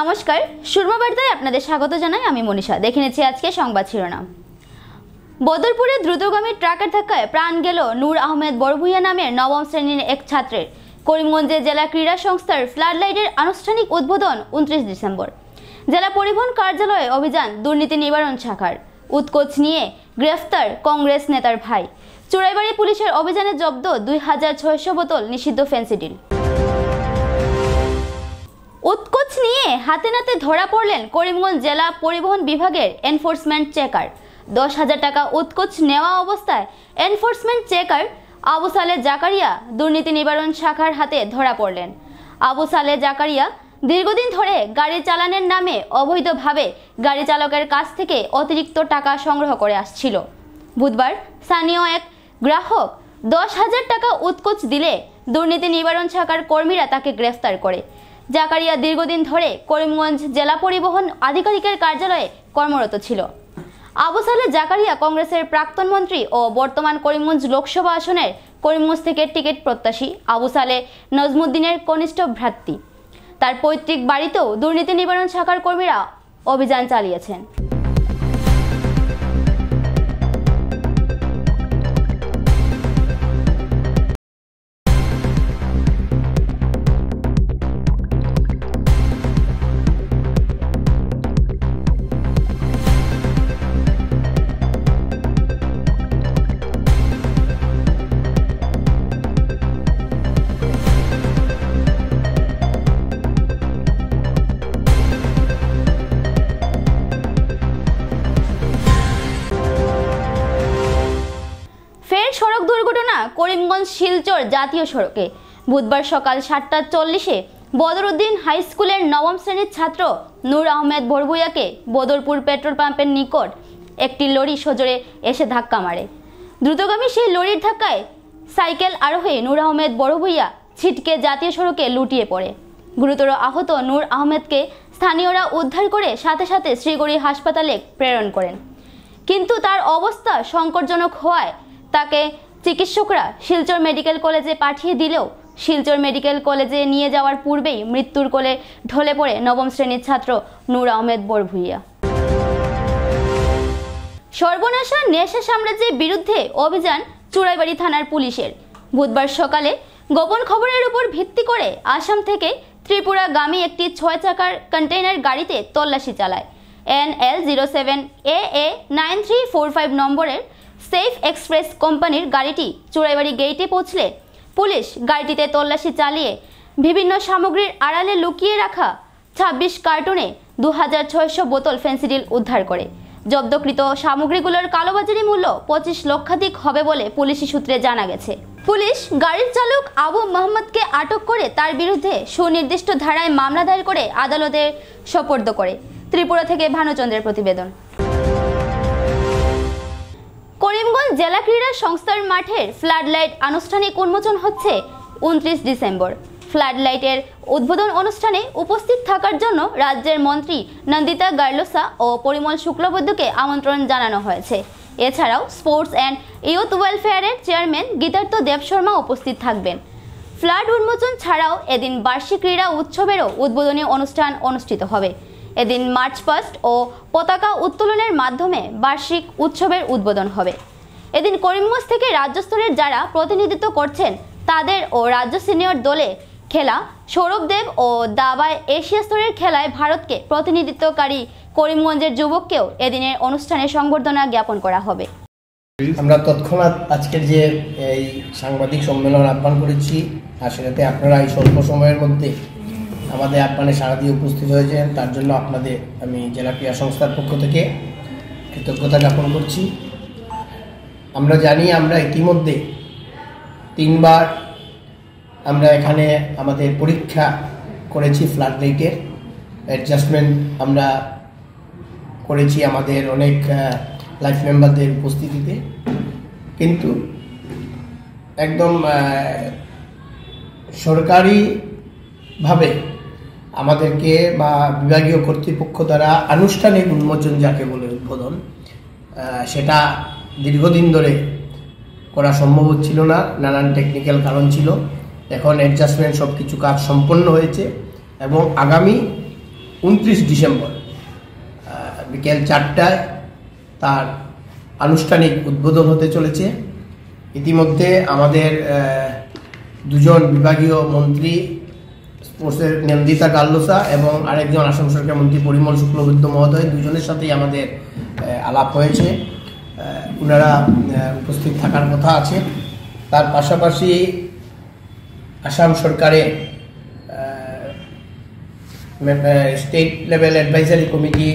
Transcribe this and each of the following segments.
নমস্কার, সুরমা বার্তায় আপনাদের স্বাগত জানাই। আমি মনীষা। দেখে নিচ্ছি আজকে সংবাদ শিরোনাম। বদরপুরে দ্রুতগামী ট্রাকের ধাক্কায় প্রাণ গেল নূর আহমেদ বড়ভূঁইয়া নামের নবম শ্রেণীর এক ছাত্রের। করিমগঞ্জে জেলা ক্রীড়া সংস্থার ফ্লাড লাইটের আনুষ্ঠানিক উদ্বোধন 29 ডিসেম্বর। জেলা পরিবহন কার্যালয়ে অভিযান দুর্নীতি নিবারণ শাখার। উৎকোচ নিয়ে গ্রেফতার কংগ্রেস নেতার ভাই। চুড়াইবাড়ি পুলিশের অভিযানে জব্দ 2600 বোতল নিষিদ্ধ ফেন্সিডিল। উৎকোচ নিয়ে হাতে নাতে ধরা পড়লেন করিমগঞ্জ জেলা পরিবহন বিভাগের এনফোর্সমেন্ট চেকার। 10,000 টাকা উৎকোচ নেওয়া অবস্থায় এনফোর্সমেন্ট চেকার আবু সালে জাকারিয়া দুর্নীতি নিবারণ শাখার হাতে ধরা পড়লেন। আবু সালে জাকারিয়া দীর্ঘদিন ধরে গাড়ি চালানোর নামে অবৈধভাবে গাড়ি চালকের কাছ থেকে অতিরিক্ত টাকা সংগ্রহ করে আসছিল। বুধবার স্থানীয় এক গ্রাহক 10,000 টাকা উৎকোচ দিলে দুর্নীতি নিবারণ শাখার কর্মীরা তাকে গ্রেফতার করে। জাকারিয়া দীর্ঘদিন ধরে করিমগঞ্জ জেলা পরিবহন আধিকারিকের কার্যালয়ে কর্মরত ছিল। আবু সালে জাকারিয়া কংগ্রেসের প্রাক্তন মন্ত্রী ও বর্তমান করিমগঞ্জ লোকসভা আসনের করিমগঞ্জ থেকে টিকিট প্রত্যাশী আবু সালে নজমুদ্দিনের কনিষ্ঠ ভ্রাতৃ। তার পৈতৃক বাড়িতেও দুর্নীতি নিবারণ শাখার কর্মীরা অভিযান চালিয়েছেন। সড়ক দুর্ঘটনা করিমগঞ্জ শিলচর জাতীয় সড়কে। বুধবার সকাল 7:40-এ বদরউদ্দিন হাই স্কুলের নবম শ্রেণীর ছাত্র নূর আহমেদ বড়ভূঁইয়াকে বদরপুর পেট্রোল পাম্পের নিকট একটি লরি সজোরে এসে ধাক্কা মারে। দ্রুতগামী সেই লরির ধাক্কায় সাইকেল আরোহী নূর আহমেদ বড়ভূঁইয়া ছিটকে জাতীয় সড়কে লুটিয়ে পড়ে। গুরুতর আহত নূর আহমেদকে স্থানীয়রা উদ্ধার করে সাথে সাথে শ্রীগড়ি হাসপাতালে প্রেরণ করেন, কিন্তু তার অবস্থা সংকটজনক হওয়ায় তাকে চিকিৎসকরা শিলচর মেডিকেল কলেজে পাঠিয়ে দিলেও শিলচর মেডিকেল কলেজে নিয়ে যাওয়ার পূর্বেই মৃত্যুর কোলে ঢলে পড়ে নবম শ্রেণীর ছাত্র নূর আহমেদ বড়ভূঁইয়া। সর্বনাশা নেশা সাম্রাজ্যের বিরুদ্ধে অভিযান চুড়াইবাড়ি থানার পুলিশের। বুধবার সকালে গোপন খবরের উপর ভিত্তি করে আসাম থেকে ত্রিপুরাগামী একটি 6 চাকার কন্টেইনার গাড়িতে তল্লাশি চালায়। NL07AA 9345 নম্বরের সেফ এক্সপ্রেস কোম্পানির গাড়িটি চুড়াইবাড়ি গেইটে পৌঁছলে পুলিশ গাড়িটিতে তল্লাশি চালিয়ে বিভিন্ন সামগ্রীর আড়ালে লুকিয়ে রাখা 26 কার্টুনে 2600 বোতল ফেন্সিডিল উদ্ধার করে। জব্দকৃত সামগ্রীগুলোর কালোবাজারি মূল্য 25 লক্ষাধিক হবে বলে পুলিশি সূত্রে জানা গেছে। পুলিশ গাড়ির চালক আবু মোহাম্মদকে আটক করে তার বিরুদ্ধে সুনির্দিষ্ট ধারায় মামলা দায়ের করে আদালতে সোপর্দ করে। ত্রিপুরা থেকে ভানুচন্দ্রের প্রতিবেদন। করিমগঞ্জ জেলা ক্রীড়া সংস্থার মাঠের ফ্লাড লাইট আনুষ্ঠানিক উন্মোচন হচ্ছে 29 ডিসেম্বর। ফ্লাড লাইটের উদ্বোধন অনুষ্ঠানে উপস্থিত থাকার জন্য রাজ্যের মন্ত্রী নন্দিতা গার্লোসা ও পরিমল শুক্লবৈদ্যকে আমন্ত্রণ জানানো হয়েছে। এছাড়াও স্পোর্টস অ্যান্ড ইউথ ওয়েলফেয়ারের চেয়ারম্যান গীতার্থ দেব শর্মা উপস্থিত থাকবেন। ফ্লাড উন্মোচন ছাড়াও এদিন বার্ষিক ক্রীড়া উৎসবেরও উদ্বোধনী অনুষ্ঠান অনুষ্ঠিত হবে। এদিন মার্চ পাস্ট ও পতাকা উত্তোলনের মাধ্যমে বার্ষিক উৎসবের উদ্বোধন হবে। এদিন করিমগঞ্জ থেকে রাজ্য স্তরের যারা প্রতিনিধিত্ব করছেন তাদের ও রাজ্য সিনিয়র দলে খেলা সৌরভ দেব ও দাবায় এশিয়া স্তরের খেলায় ভারতকে প্রতিনিধিত্বকারী করিমগঞ্জের যুবককেও এদিনের অনুষ্ঠানে সংবর্ধনা জ্ঞাপন করা হবে। আমরা তৎক্ষণাৎ আজকের যে এই সাংবাদিক সম্মেলন আহ্বান করেছি আর সেটাতে আপনারা এই স্বল্প সময়ের মধ্যে আমাদের আহ্বানে সাড়া দিয়ে উপস্থিত হয়েছেন, তার জন্য আপনাদের আমি জেলা ক্রীড়া সংস্থার পক্ষ থেকে কৃতজ্ঞতা জ্ঞাপন করছি। আমরা জানি আমরা ইতিমধ্যে 3 বার আমরা এখানে আমাদের পরীক্ষা করেছি ফ্লাড লাইটের অ্যাডজাস্টমেন্ট আমরা করেছি আমাদের অনেক লাইফ মেম্বারদের উপস্থিতিতে, কিন্তু একদম সরকারিভাবে আমাদেরকে বা বিভাগীয় কর্তৃপক্ষ দ্বারা আনুষ্ঠানিক উন্মোচন যাকে বলে উদ্বোধন, সেটা দীর্ঘদিন ধরে করা সম্ভব হচ্ছিল না, নানান টেকনিক্যাল কারণ ছিল। এখন অ্যাডজাস্টমেন্ট সব কিছু কাজ সম্পন্ন হয়েছে এবং আগামী 29 ডিসেম্বর বিকেল 4টায় তার আনুষ্ঠানিক উদ্বোধন হতে চলেছে। ইতিমধ্যে আমাদের দুজন বিভাগীয় মন্ত্রী, স্পোর্টসের নন্দিতা গাল্লোসা এবং আরেকজন আসাম সরকার মন্ত্রী পরিমল শুক্লবৈদ্য মহোদয়, দুজনের সাথেই আমাদের আলাপ হয়েছে। ওনারা উপস্থিত থাকার কথা আছে। তার পাশাপাশি আসাম সরকারের state level advisory committee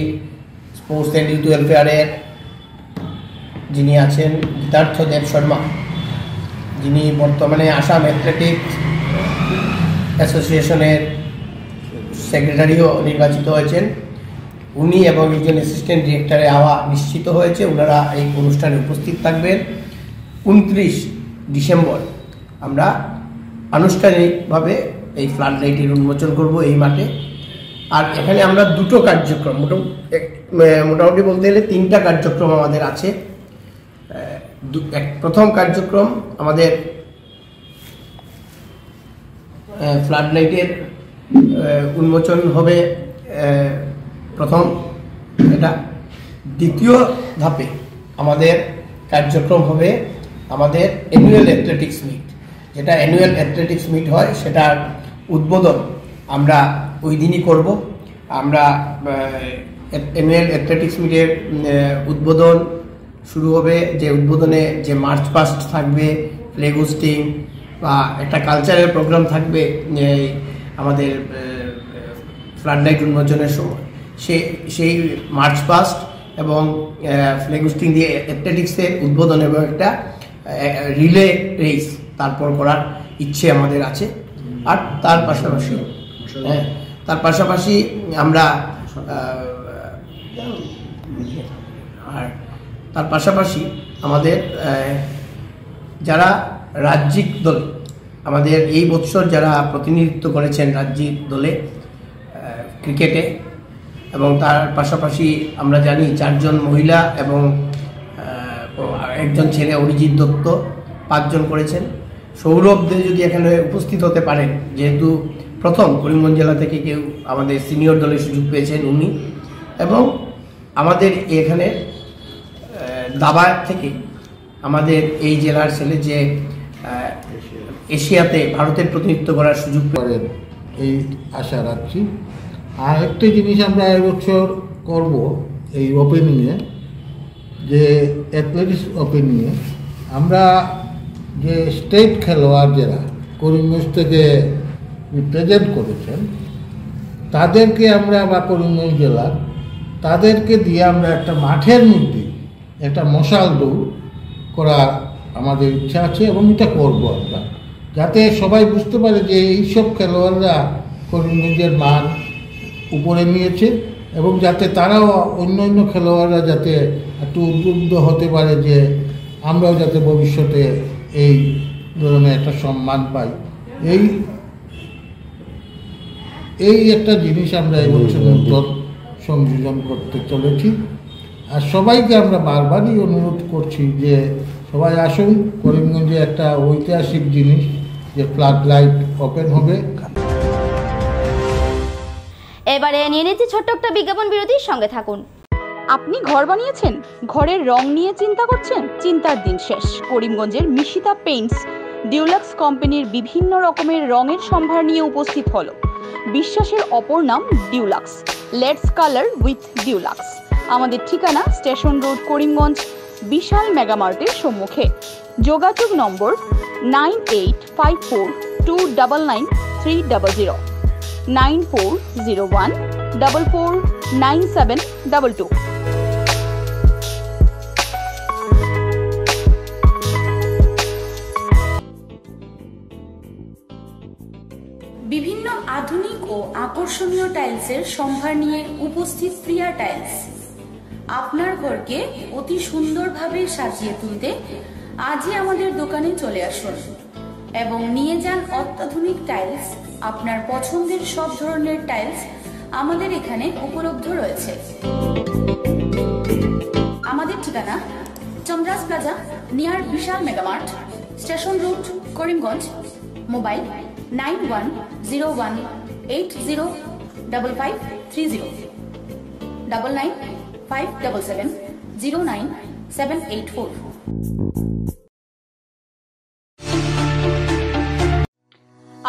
sports and youth ওয়েলফেয়ারের যিনি আছেন গীতার্থ দেব শর্মা, যিনি বর্তমানে আসাম অ্যাথলেটিক্স অ্যাসোসিয়েশনের সেক্রেটারিও নির্বাচিত হয়েছেন, উনি এবং একজন অ্যাসিস্ট্যান্ট ডিরেক্টরে হওয়া নিশ্চিত হয়েছে। ওনারা এই অনুষ্ঠানে উপস্থিত থাকবেন। 29 ডিসেম্বর আমরা আনুষ্ঠানিকভাবে এই ফ্লাড লাইটের উন্মোচন করব এই মাঠে। আর এখানে আমরা দুটো কার্যক্রম, মোটামুটি বলতে গেলে 3টা কার্যক্রম আমাদের আছে। প্রথম কার্যক্রম আমাদের ফ্লাড লাইটের উন্মোচন হবে প্রথম, এটা। দ্বিতীয় ধাপে আমাদের কার্যক্রম হবে আমাদের অ্যানুয়াল অ্যাথলেটিক্স মিট। যেটা অ্যানুয়াল অ্যাথলেটিক্স মিট হয় সেটার উদ্বোধন আমরা ওই দিনই করব। আমরা অ্যানুয়াল অ্যাথলেটিক্স মিটের উদ্বোধন শুরু হবে, যে উদ্বোধনে যে মার্চ পাস্ট থাকবে, ফ্ল্যাগ হোস্টিং বা একটা কালচারাল প্রোগ্রাম থাকবে আমাদের ফ্লাড লাইট উন্মোচনের সময়। সেই মার্চ পাস্ট এবং ফ্ল্যাগ হোস্টিং দিয়ে অ্যাথলেটিক্সের উদ্বোধন এবং একটা রিলে রেস তারপর করার ইচ্ছে আমাদের আছে। আর তার পাশাপাশি আমরা আমাদের যারা রাজ্যিক দল, আমাদের এই বছর যারা প্রতিনিধিত্ব করেছেন রাজ্যিক দলে ক্রিকেটে, এবং তার পাশাপাশি আমরা জানি 4 জন মহিলা এবং একজন ছেলে অরিজিৎ দত্ত 5 জন করেছেন। সৌরভ দে যদি এখানে উপস্থিত হতে পারেন, যেহেতু প্রথম করিমগঞ্জ জেলা থেকে কেউ আমাদের সিনিয়র দলে সুযোগ পেয়েছেন উনি, এবং আমাদের এখানে দাবা থেকে আমাদের এই জেলার ছেলে যে এশিয়াতে ভারতের প্রতিনিধিত্ব করার সুযোগ করেন এই আশা রাখছি। আর একটা জিনিস আমরা এবছর করব এই ওপেনিংয়ে, যে অ্যাথলেটিক্স ওপেনিংয়ে আমরা যে স্টেট খেলোয়াড় যারা করিমগঞ্জ থেকে রিপ্রেজেন্ট করেছেন তাদেরকে আমরা, বা করিমগঞ্জ জেলার তাদেরকে দিয়ে আমরা একটা মাঠের মধ্যে একটা মশাল দৌড় করা আমাদের ইচ্ছা আছে, এবং এটা করবো আমরা, যাতে সবাই বুঝতে পারে যে এইসব খেলোয়াড়রা করিমগঞ্জের মান উপরে নিয়েছে, এবং যাতে তারাও অন্য খেলোয়াড়রা যাতে একটু উদ্বুদ্ধ হতে পারে যে আমরাও যাতে ভবিষ্যতে এই ধরনের একটা সম্মান পাই। এই একটা জিনিস আমরা এবছর নতুন সংযোজন করতে চলেছি। আর সবাইকে আমরা বারবারই অনুরোধ করছি যে সবাই আসুন, করিমগঞ্জে একটা ঐতিহাসিক জিনিস যে ফ্লাড লাইট ওপেন হবে। এবারে নিয়ে নিচ্ছি ছোট্ট একটা বিজ্ঞাপন বিরতির সঙ্গে থাকুন। আপনি ঘর বানিয়েছেন, ঘরের রং নিয়ে চিন্তা করছেন? চিন্তার দিন শেষ। করিমগঞ্জের মিশিতা পেইন্টস ডিউলাক্স কোম্পানির বিভিন্ন রকমের রঙের সম্ভার নিয়ে উপস্থিত হলো। বিশ্বাসের অপর নাম deluxe. Let's colour with deluxe. আমাদের ঠিকানা স্টেশন রোড, করিমগঞ্জ, বিশাল মেগামার্টের সম্মুখে। যোগাযোগ নম্বর 9854299300, 9401449722। বিভিন্ন আধুনিক ও আকর্ষণীয় টাইলসের সম্ভার নিয়ে উপস্থিত প্রিয়া টাইলস। আপনার ঘরকে অতি সুন্দরভাবে সাজিয়ে তুলতে আজই আমাদের দোকানে চলে আসুন এবং নিয়ে যান অত্যাধুনিক টাইলস। আপনার পছন্দের সব ধরনের টাইলস আমাদের এখানে উপলব্ধ রয়েছে। আমাদের ঠিকানা Chandras plaza, near Vishal mega mart, station road, Karimganj. Mobile 9101805555 9957709784।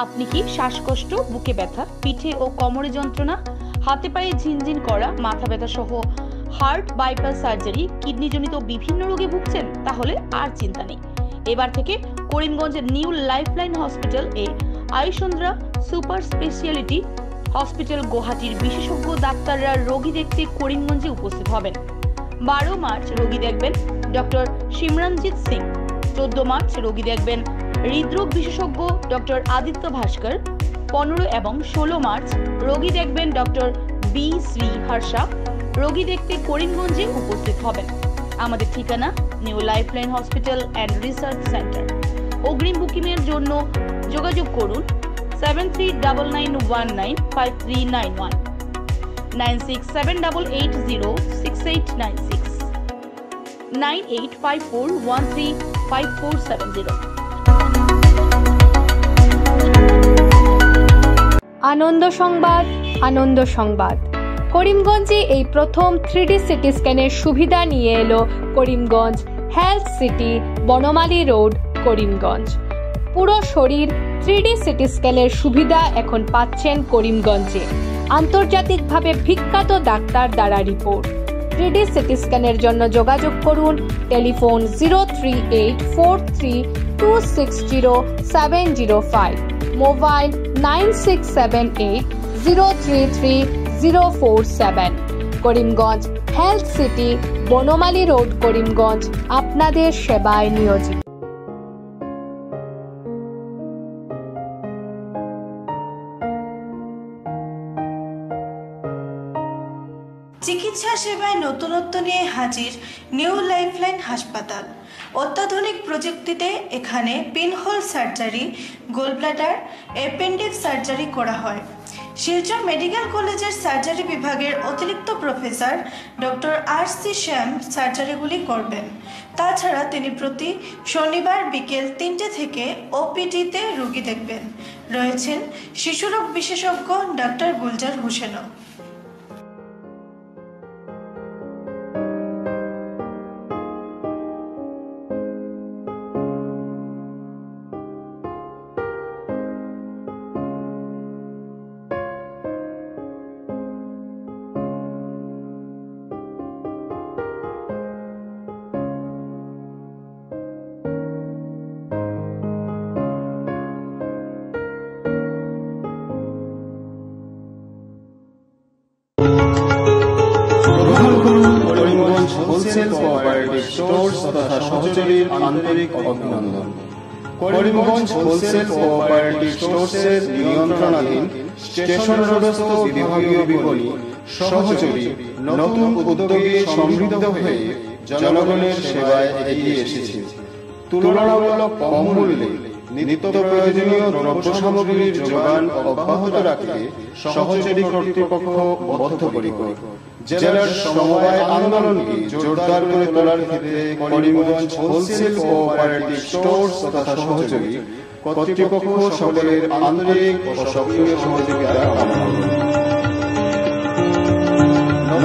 আপনি কি শ্বাসকষ্ট, বুকে ব্যথা, পিঠে ও কোমরে যন্ত্রণা, হাতে পায়ে ঝিনঝিন করা, মাথা ব্যথা সহ হার্ট বাইপাস সার্জারি, কিডনিজনিত বিভিন্ন রোগে ভুগছেন? তাহলে আর চিন্তা নেই। এবার থেকে করিমগঞ্জের নিউ লাইফলাইন হসপিটাল এ আয়ুষন্দ্রা সুপার স্পেশালিটি হসপিটাল গুয়াহাটির বিশেষজ্ঞ ডাক্তাররা রোগী দেখতে করিমগঞ্জে উপস্থিত হবেন। 12 মার্চ রোগী দেখবেন ডক্টর সিমরনজিৎ সিং, 14 মার্চ রোগী দেখবেন হৃদরোগ বিশেষজ্ঞ ডক্টর আদিত্য ভাস্কর, 15 এবং 16 মার্চ রোগী দেখবেন ডক্টর বি শ্রী হর্ষা। রোগী দেখতে করিমগঞ্জে উপস্থিত হবেন। আমাদের ঠিকানা new lifeline hospital and research centre. অগ্রিম বুকিং এর জন্য যোগাযোগ করুন 7399195391, 9678806896, 9854135470। আনন্দ সংবাদ, আনন্দ সংবাদ। করিমগঞ্জে এই প্রথম 3D সিটি স্ক্যানের সুবিধা নিয়ে এলো Karimganj health city, Banamali road, Karimganj. পুরো শরীর 3D সিটি স্ক্যানের সুবিধা এখন পাচ্ছেন করিমগঞ্জে। আন্তর্জাতিকভাবে বিখ্যাত ডাক্তার দ্বারা রিপোর্ট। 3D সিটি স্ক্যানের জন্য যোগাযোগ করুন telephone 03843260705, mobile 9678033047। Karimganj health city, Banamali road, Karimganj আপনাদের সেবায় নিয়োজিত। চিকিৎসা সেবায় নতুনত্ব নিয়ে হাজির নিউ লাইফলাইন হাসপাতাল। অত্যাধুনিক প্রযুক্তিতে এখানে pinhole surgery, gallbladder, appendix surgery করা হয়। শিলচর মেডিকেল কলেজের সার্জারি বিভাগের অতিরিক্ত প্রফেসর ডক্টর RC শ্যাম সার্জারিগুলি করবেন। তাছাড়া তিনি প্রতি শনিবার বিকেল 3টে থেকে OPD-তে রোগী দেখবেন। রয়েছেন শিশুরোগ বিশেষজ্ঞ ডাক্তার গুলজার হোসেনও। হোলসেল কোঅপারেটিভ স্টোর্স তথা সহযোগীর আন্তরিক অভিনন্দন। করিমগঞ্জ হোলসেল কোঅপারেটিভ স্টোর্সের নিয়ন্ত্রণাধীন স্টেশন রোডস্থ বিভাগীয় বিপণী সহযোগী নতুন উদ্যোগে সমৃদ্ধ হয়ে জনগণের সেবায় এগিয়ে এসেছে। তুলনামূলক কম মূল্যে নিত্য প্রয়োজনীয় দ্রব্য সামগ্রীর যোগান অব্যাহত রাখতে সহযোগী কর্তৃপক্ষ বদ্ধপরিকর। জেলার সমবায় আন্দোলনকে জোরদার করে তোলার ক্ষেত্রে করিমগঞ্জ হোলসেল কোঅপারেটিভ স্টোর্স তথা সহযোগী কর্তৃপক্ষ সকলের আন্তরিক ও সক্রিয় সহযোগিতা কামনা করে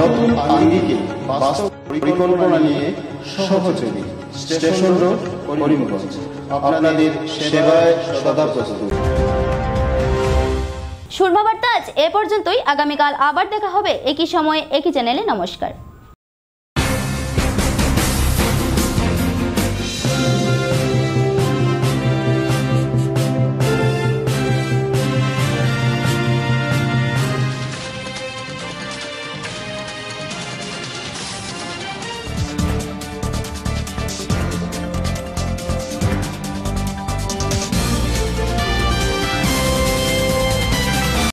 নতুন আঙ্গিকে বাস্তব পরিকল্পনা নিয়ে সহযোগী স্টেশন রোড, করিমগঞ্জ আপনাদের সেবায় সদা প্রস্তুত। সুরমা বার্তা আজ এ পর্যন্তই। আগামীকাল আবার দেখা হবে একই সময়ে একই চ্যানেলে। নমস্কার।